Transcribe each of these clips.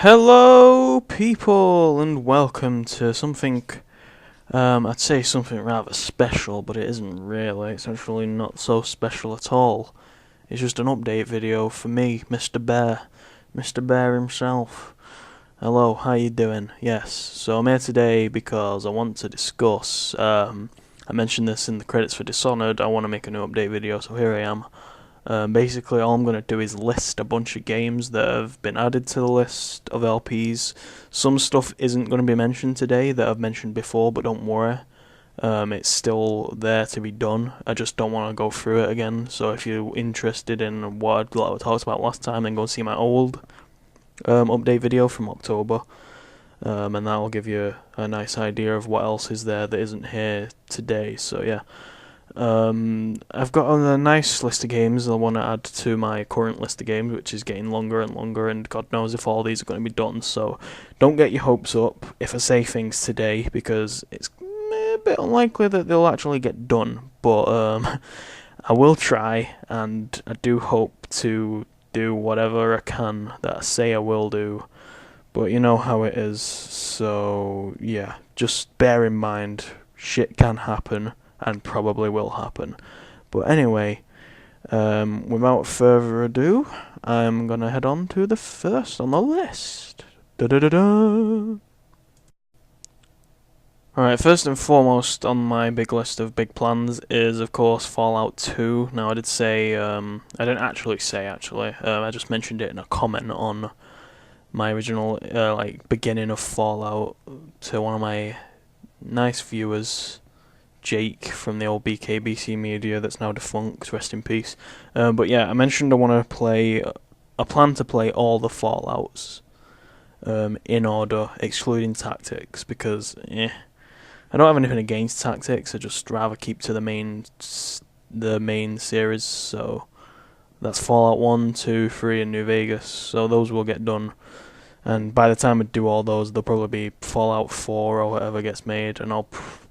Hello people and welcome to something, I'd say something rather special, but it isn't really. It's actually not so special at all. It's just an update video for me, Mr. Bear himself. Hello, how you doing? Yes, so I'm here today because I want to discuss, I mentioned this in the credits for Dishonored. I want to make a new update video, so here I am. Basically, all I'm going to do is list a bunch of games that have been added to the list of LPs. Some stuff isn't going to be mentioned today that I've mentioned before, but don't worry. It's still there to be done. I just don't want to go through it again. So if you're interested in what I talked about last time, then go see my old update video from October. And that will give you a nice idea of what else is there that isn't here today. So yeah. I've got a nice list of games I want to add to my current list of games, which is getting longer and longer, and God knows if all these are going to be done, so don't get your hopes up if I say things today, because it's a bit unlikely that they'll actually get done, but I will try, and I do hope to do whatever I can that I say I will do, but you know how it is, so yeah, just bear in mind, shit can happen, and probably will happen. But anyway, without further ado, I'm gonna head on to the first on the list. Da-da-da-da. Alright, first and foremost on my big list of big plans is, of course, Fallout 2. Now, I did say, I didn't actually say, I just mentioned it in a comment on my original, beginning of Fallout to one of my nice viewers, Jake from the old BKBC Media that's now defunct, rest in peace. But yeah, I mentioned I plan to play all the Fallouts in order, excluding Tactics, because I don't have anything against Tactics. I just rather keep to the main series. So that's Fallout 1, 2, 3, and New Vegas. So those will get done. And by the time I do all those, there'll probably be Fallout 4 or whatever gets made, and I'll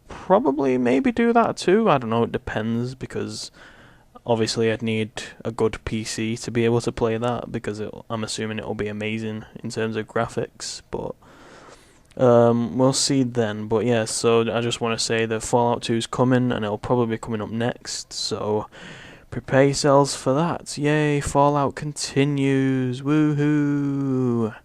probably maybe do that too. I don't know, it depends, because obviously I'd need a good PC to be able to play that, because I'm assuming it'll be amazing in terms of graphics, but we'll see then. But yeah, so I just want to say that Fallout 2 is coming, and it'll probably be coming up next, so prepare yourselves for that. Yay, Fallout continues, woohoo!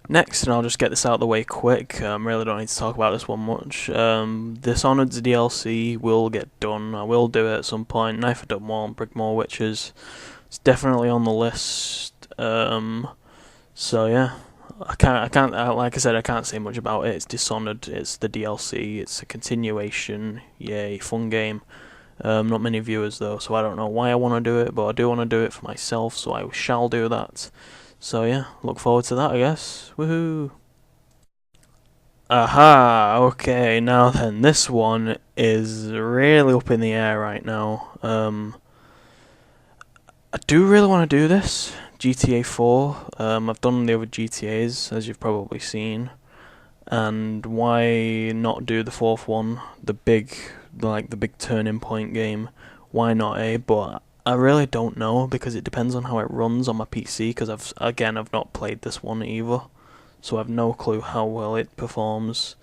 Next, and I'll just get this out of the way quick, really don't need to talk about this one much, Dishonored's DLC will get done. I will do it at some point. Knife of Dunmore and Brigmore Witches, it's definitely on the list, so yeah, I can't, like I said, I can't say much about it. It's Dishonored, it's the DLC, it's a continuation, yay, fun game. Not many viewers though, so I don't know why I want to do it, but I do want to do it for myself, so I shall do that. So yeah, look forward to that, I guess. Woohoo! Aha! Okay, now then, this one is really up in the air right now. I do really want to do this. GTA 4. I've done the other GTAs, as you've probably seen. And why not do the fourth one? The big turning point game. Why not, eh? But I really don't know, because it depends on how it runs on my PC, because I've not played this one either, so I have no clue how well it performs.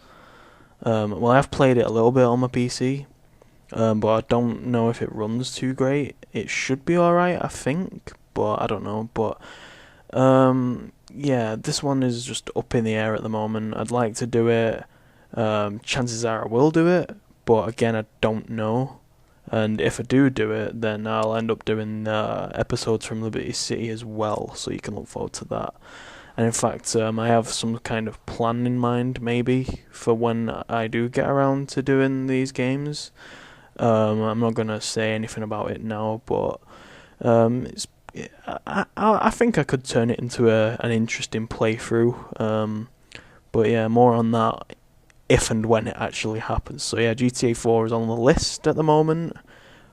Well, I've played it a little bit on my PC, but I don't know if it runs too great. It should be alright, I think, but I don't know. But yeah, this one is just up in the air at the moment. I'd like to do it. Chances are I will do it, but again, I don't know. And if I do it, then I'll end up doing episodes from Liberty City as well, so you can look forward to that. And in fact, I have some kind of plan in mind, maybe, for when I do get around to doing these games. I'm not going to say anything about it now, but I think I could turn it into an interesting playthrough. But yeah, more on that if and when it actually happens. So yeah, GTA 4 is on the list at the moment,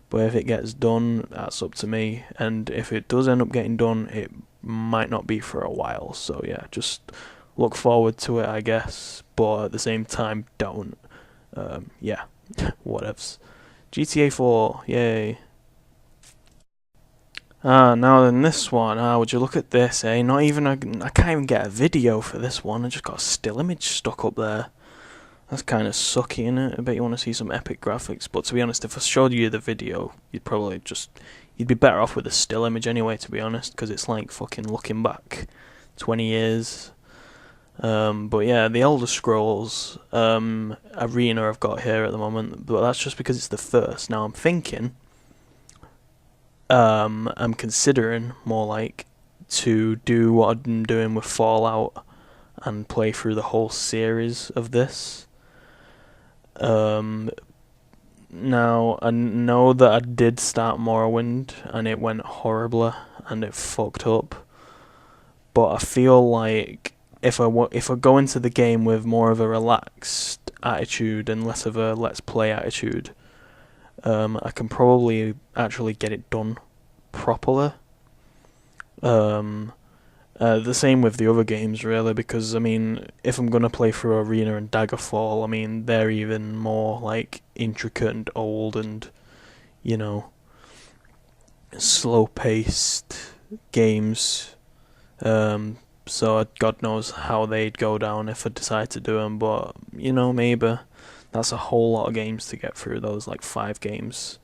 but if it gets done, that's up to me, and if it does end up getting done, it might not be for a while, so yeah, just look forward to it, I guess, but at the same time, don't. Yeah, whatevs. GTA 4, yay. Now then this one, would you look at this, eh? Not even I can't even get a video for this one, I just got a still image stuck up there. That's kind of sucky, innit? I bet you want to see some epic graphics, but to be honest, if I showed you the video, you'd be better off with a still image anyway, to be honest, because it's like fucking looking back 20 years. But yeah, the Elder Scrolls Arena I've got here at the moment, but that's just because it's the first. Now I'm thinking, I'm considering more like to do what I'm doing with Fallout and play through the whole series of this. Now I know that I did start Morrowind and it went horribly and it fucked up, but I feel like if I go into the game with more of a relaxed attitude and less of a let's play attitude, I can probably actually get it done properly. The same with the other games, really, because I mean, if I'm gonna play through Arena and Daggerfall, I mean, they're even more like intricate and old, and you know, slow-paced games. So God knows how they'd go down if I decide to do them, but you know, maybe that's a whole lot of games to get through. Those like 5 games.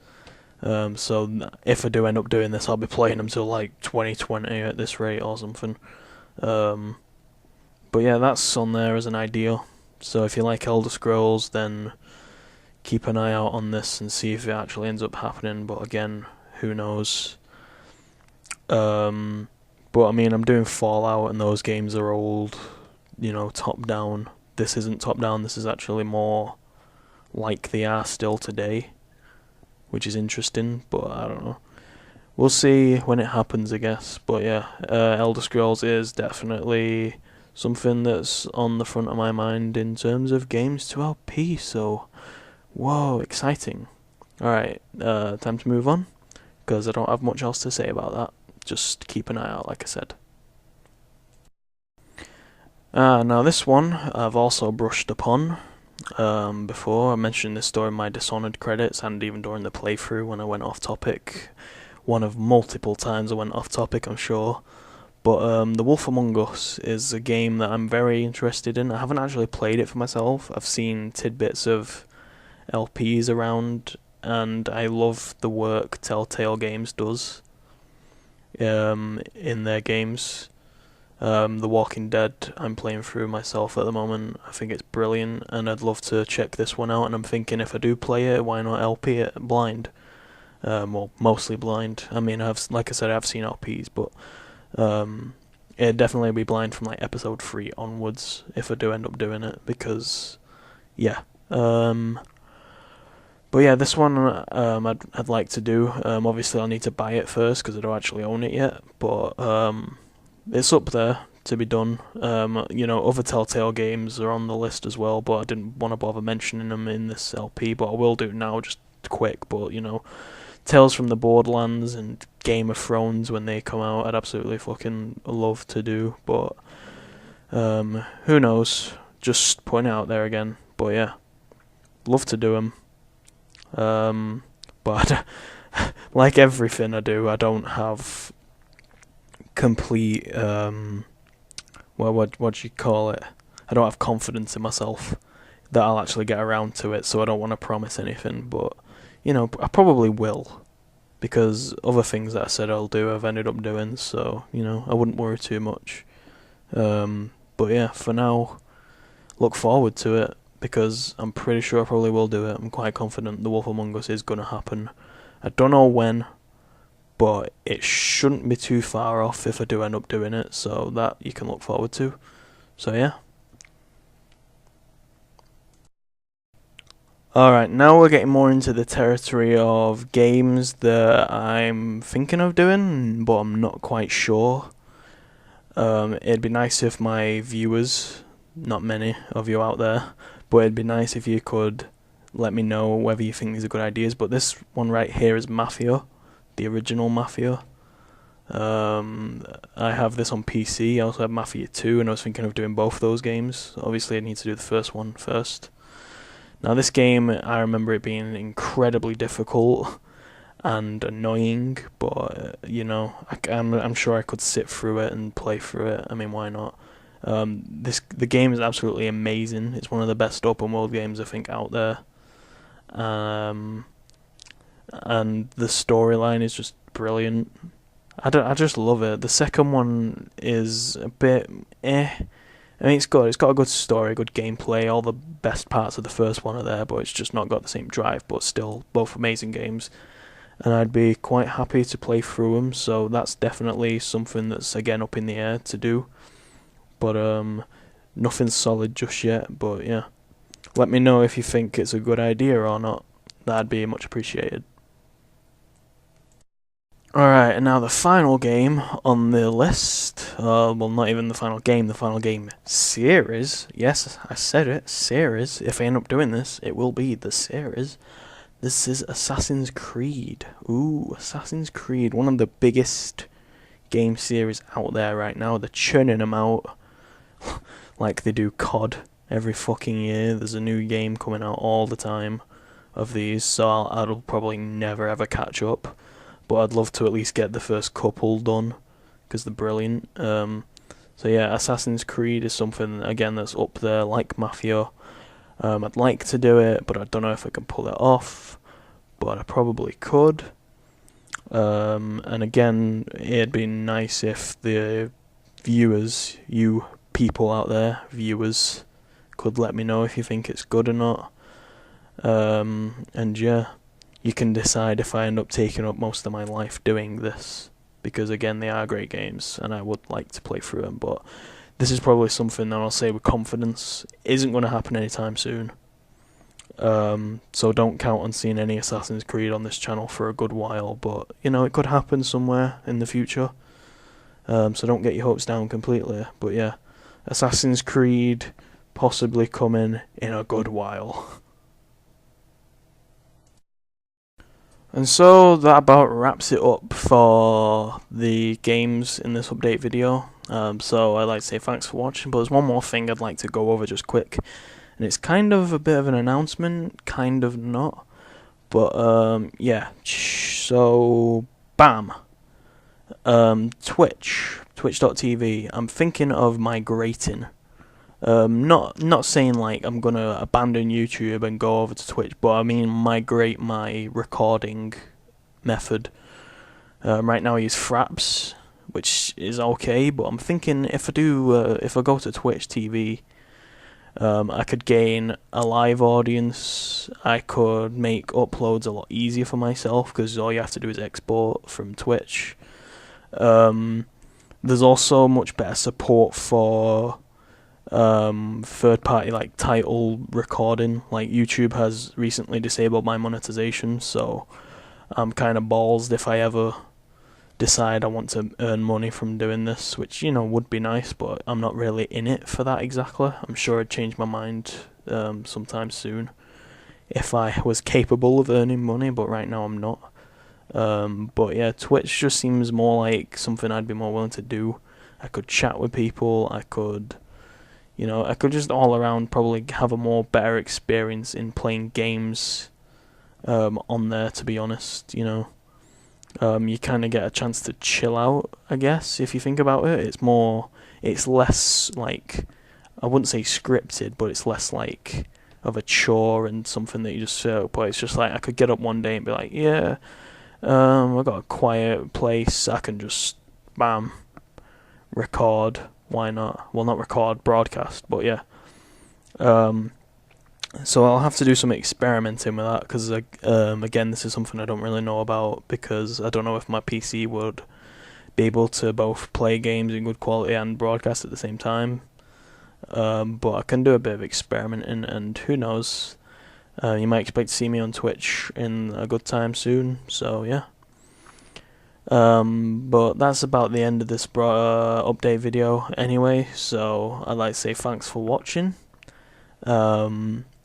So if I do end up doing this, I'll be playing them till like 2020 at this rate or something. But yeah, that's on there as an idea. So if you like Elder Scrolls, then keep an eye out on this and see if it actually ends up happening. But again, who knows? But I mean, I'm doing Fallout, and those games are old, you know, top down. This isn't top down. This is actually more like they are still today, which is interesting, but I don't know. We'll see when it happens, I guess. But yeah, Elder Scrolls is definitely something that's on the front of my mind in terms of games to LP, so whoa, exciting. Alright, time to move on, because I don't have much else to say about that. Just keep an eye out, like I said. Now this one I've also brushed upon. Before I mentioned this story in my Dishonored credits and even during the playthrough when I went off topic. One of multiple times I went off topic, I'm sure. But The Wolf Among Us is a game that I'm very interested in. I haven't actually played it for myself. I've seen tidbits of LPs around, and I love the work Telltale Games does in their games. The Walking Dead I'm playing through myself at the moment. I think it's brilliant, and I'd love to check this one out, and I'm thinking if I do play it, why not LP it blind? Well, mostly blind. I mean, like I said, I've seen LPs, but it'd definitely be blind from like episode 3 onwards if I do end up doing it, because yeah. But yeah, this one I'd like to do. Obviously I'll need to buy it first because I don't actually own it yet, but it's up there to be done. Other Telltale games are on the list as well, but I didn't want to bother mentioning them in this LP, but I will do now just quick. But Tales from the Borderlands and Game of Thrones when they come out, I'd absolutely fucking love to do, but who knows? Just putting it out there again. But yeah, love to do them. But like everything I do, I don't have complete what do you call it? I don't have confidence in myself that I'll actually get around to it, so I don't want to promise anything, but I probably will, because other things that I said I'll do I've ended up doing, so I wouldn't worry too much. But yeah, for now, look forward to it, because I'm pretty sure I probably will do it. I'm quite confident The Wolf Among Us is going to happen. I don't know when, but it shouldn't be too far off if I do end up doing it, so that you can look forward to. So yeah. Alright, now we're getting more into the territory of games that I'm thinking of doing, but I'm not quite sure. It'd be nice if my viewers, not many of you out there, but it'd be nice if you could let me know whether you think these are good ideas. But this one right here is Mafia, the original Mafia. I have this on PC. I also have Mafia 2, and I was thinking of doing both those games. Obviously I need to do the first one first. Now this game, I remember it being incredibly difficult, and annoying, but I'm sure I could sit through it and play through it. I mean, why not? The game is absolutely amazing. It's one of the best open world games I think out there. Um, and the storyline is just brilliant. I just love it. The second one is a bit I mean, it's good. It's got a good story, good gameplay. All the best parts of the first one are there, but it's just not got the same drive. But still, both amazing games, and I'd be quite happy to play through them. So that's definitely something that's again up in the air to do. But nothing solid just yet. But yeah, let me know if you think it's a good idea or not. That'd be much appreciated. Alright, and now the final game on the list, well, not even the final game series. Yes, I said it, series. If I end up doing this, it will be the series. This is Assassin's Creed. Ooh, Assassin's Creed, one of the biggest game series out there right now. They're churning them out like they do COD every fucking year. There's a new game coming out all the time of these, so I'll probably never ever catch up. But I'd love to at least get the first couple done, because they're brilliant. So yeah, Assassin's Creed is something, again, that's up there, like Mafia. I'd like to do it, but I don't know if I can pull it off, but I probably could. And again, it'd be nice if the viewers, you people out there, viewers, could let me know if you think it's good or not. And yeah, you can decide if I end up taking up most of my life doing this, because again, they are great games and I would like to play through them, but this is probably something that I'll say with confidence isn't going to happen anytime soon. So don't count on seeing any Assassin's Creed on this channel for a good while, but it could happen somewhere in the future. So don't get your hopes down completely, but yeah, Assassin's Creed possibly coming in a good while. And so that about wraps it up for the games in this update video. So I'd like to say thanks for watching, but there's one more thing I'd like to go over just quick. And it's kind of a bit of an announcement, kind of not. But yeah, so bam. Twitch.tv. I'm thinking of migrating. Not saying like I'm gonna abandon YouTube and go over to Twitch, but I mean migrate my recording method. Right now I use Fraps, which is okay, but I'm thinking if I go to Twitch TV, I could gain a live audience. I could make uploads a lot easier for myself, because all you have to do is export from Twitch. There's also much better support for third party like title recording. Like YouTube has recently disabled my monetization, so I'm kind of ballsed if I ever decide I want to earn money from doing this, which would be nice, but I'm not really in it for that exactly. I'm sure I'd change my mind sometime soon if I was capable of earning money, but right now I'm not. But yeah, Twitch just seems more like something I'd be more willing to do. I could chat with people, I could just all around probably have a more better experience in playing games on there, to be honest. You kind of get a chance to chill out, I guess, if you think about it. It's less like, I wouldn't say scripted, but it's less like of a chore and something that you just feel. But it's just like I could get up one day and be like, yeah, I got a quiet place, I can just bam, record. Why not? Well, not record, broadcast, but yeah. So I'll have to do some experimenting with that, because again, this is something I don't really know about, because I don't know if my PC would be able to both play games in good quality and broadcast at the same time. But I can do a bit of experimenting, and who knows, you might expect to see me on Twitch in a good time soon, so yeah. But that's about the end of this update video anyway, so I'd like to say thanks for watching.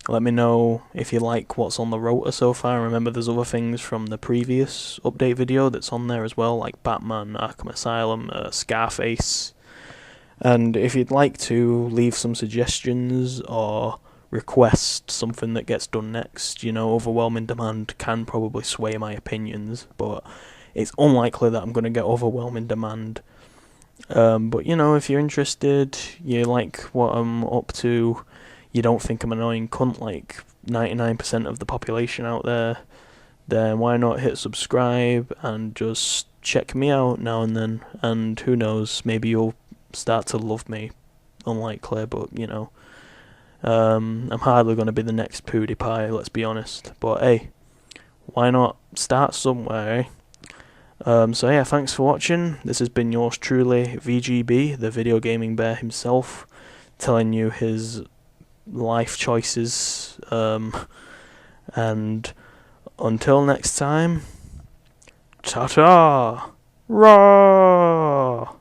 Let me know if you like what's on the rotor so far. Remember, there's other things from the previous update video that's on there as well, like Batman, Arkham Asylum, Scarface. And if you'd like to leave some suggestions or request something that gets done next. Overwhelming demand can probably sway my opinions, but it's unlikely that I'm going to get overwhelming demand. But if you're interested, you like what I'm up to, you don't think I'm an annoying cunt like 99% of the population out there, then why not hit subscribe and just check me out now and then, and who knows, maybe you'll start to love me. Unlikely, but I'm hardly going to be the next PewDiePie, let's be honest, but hey, why not start somewhere, So yeah, thanks for watching. This has been yours truly, VGB, the video gaming bear himself, telling you his life choices, and until next time, ta-ta, raw.